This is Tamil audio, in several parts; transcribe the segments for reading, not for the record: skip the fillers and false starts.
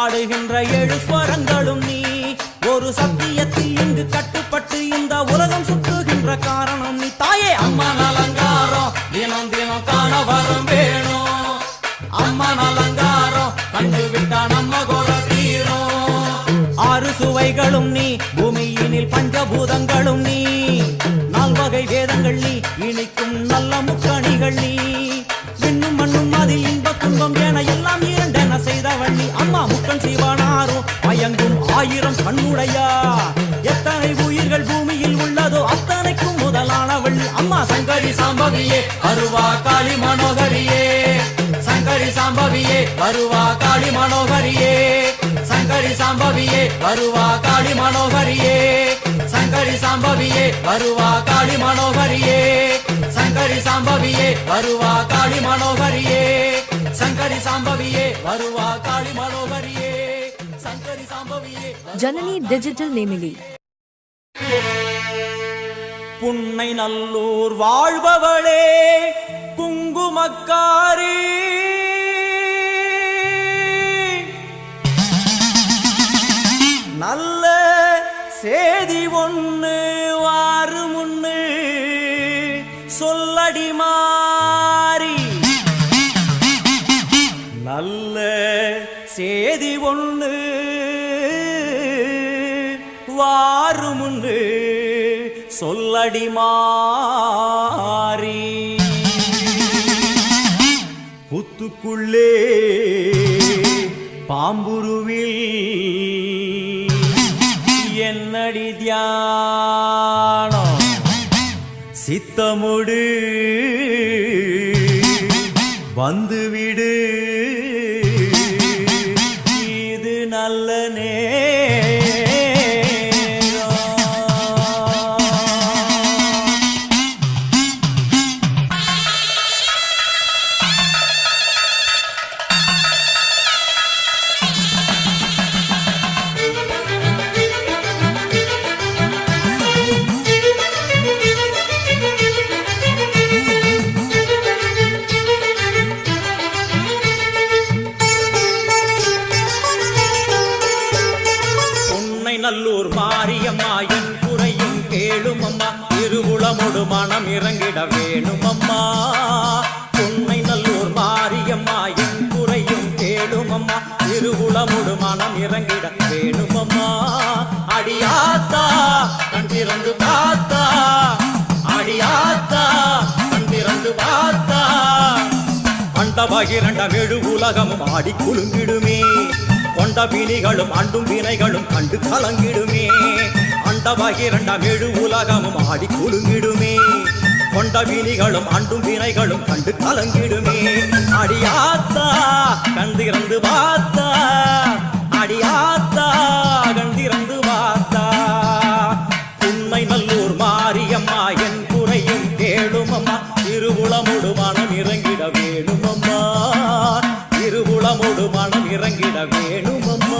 பாடுகின்ற ஏழு ஸ்வரங்களும் நீ. ஒரு சத்தியத்தில் இங்கு கட்டுப்பட்டு இந்த உலகம் சுற்றுகின்ற காரணம் நீ. தாயே அம்மா அலங்காரம் தினம் தினம் காண வரம் வேணும். அம்மா அலங்காரம் கண்டு விட்டா நம்ம கோர தீரும். ஆறு சுவைகளும் நீ, பூமியினில் பஞ்சபூதங்களும் நீ. நால்வகை வேதங்கள் நீ, இணைக்கும் நல்ல முக்கணிகள் நீ. விண்ணும் மண்ணும் அதில் இன்ப துன்பம் என எல்லாம் இரண்டென செய்தவள் நீ. அம்மா முக்கன் சிவனாரும் மயங்கும் ஆயிரம் கண்ணுடையா. எத்தனை உயிர்கள் பூமியில் உள்ளதோ அத்தனைக்கும் முதலானவள் நீ. அம்மா சங்கரி சாம்பவியே அருவா காளி மனோகரியே. சங்கரி சாம்பவியே அருவா காளி மனோகரியே. சங்கரி சாம்பவியே அருவா காளி மனோகரியே. சங்கரி சாம்பவியே அருவா காளி மனோகரியே. சங்கரி சாம்பவியே அருவா காளி மனோகரியே. சங்கரி சாம்பவியே அருவா காளி மனோகரியே. சங்கரி சாம்பவியே. ஜனனி டிஜிட்டல் நேமிலி. புன்னை நல்லூர் வாழ்பவளே குங்குமக்காரி. நல்ல சேதி ஒண்ணு வாரு முன்னு சொல்லடி மாறி. நல்ல சேதி ஒண்ணு வாரு முன்னு சொல்லடி மாறி. புத்துக்குள்ளே பாம்புருவில் என்னடி தியானம். சித்தமுடு வந்துவிடு, இது நல்ல நல்லூர் மாரியம்மா என் குறையும் கேளும் அம்மா. திருவுளமொடு மனம் இறங்கிட வேணும் அம்மா. பொன்னை நல்லூர் மாரியம்மா என் குறையும் கேளும் அம்மா. திருவுளமொடு மனம் இறங்கிட வேணும் அம்மா. அடியாத்தா கண் திறந்து பார்த்தா. அடியாத்தா கண் திறந்து பார்த்தா. அண்டபகிரண்ட வெடு உலகமும் ஆடி குலுங்கிடுமே. கொண்ட வினிகளும் அண்டும் வினைகளும் கண்டு கலங்கிடுமே. அண்டபகிரண்ட வெடு உலகமும் ஆடி குலுங்கிடுமே. கொண்ட வினிகளும் அண்டும் வினைகளும் கண்டு கலங்கிடுமே. அடியாத்தா கண்டிறந்து பார்த்தா. அடியாத்தா கண்டிறந்து பார்த்தா. உண்மை நல்லூர் மாரியம்மா என் குறையும் கேளும் அம்மா. திருவுளமுடு மனம் இறங்கிட வேணும் அம்மா. திருவுளமுடு மனம் இறங்கிட வேணும் அம்மா.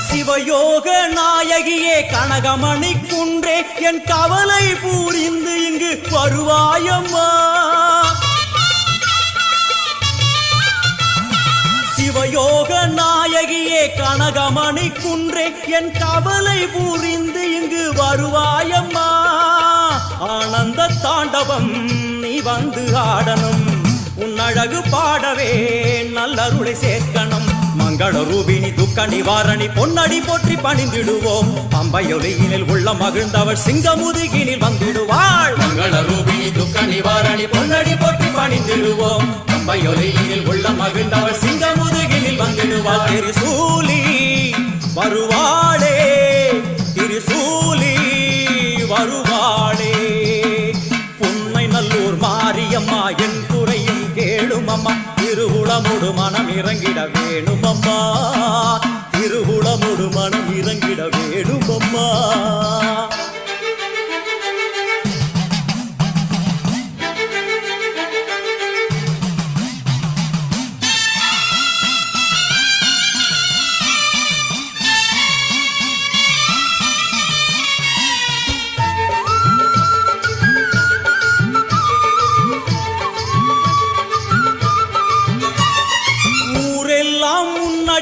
சிவயோக நாயகியே கனகமணி குன்றே என் கவலை பூரிந்து இங்கு வருவாயம்மா. சிவயோக நாயகியே கனகமணி குன்றே என் கவலை பூரிந்து இங்கு வருவாயம்மா. ஆனந்த தாண்டவம் நீ வந்து ஆடணும். உன் அழகு பாடவே நல்லருளை சேர்க்கணும். மங்கள ரூபினி துக்க நிவாரணி பொன்னடி போற்றி பணிந்திடுவோம். பம்பையொலியினில் உள்ள மகிழ்ந்தவள் சிங்கமுதுகினில் வந்திடுவாள். மங்கள ரூபினி துக்க நிவாரணி பொன்னடி போற்றி பணிந்திடுவோம். பம்பையொலியினில் உள்ள மகிழ்ந்தவள் சிங்கமுதுகினில் வந்திடுவாள். திரிசூலி வருவாளே. திரிசூலி வருவாளே. புன்னை நல்லூர் மாரியம்மா என் குறையும் கேளும் அம்மா. திருவுளமுடு மனம் இறங்கிட வேணும் அம்மா. திருவுளமுடு மனம் இறங்கிட வேணும் அம்மா.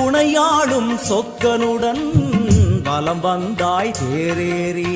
துணையாளும் சொக்கனுடன் வலம் வந்தாய் தேரேறி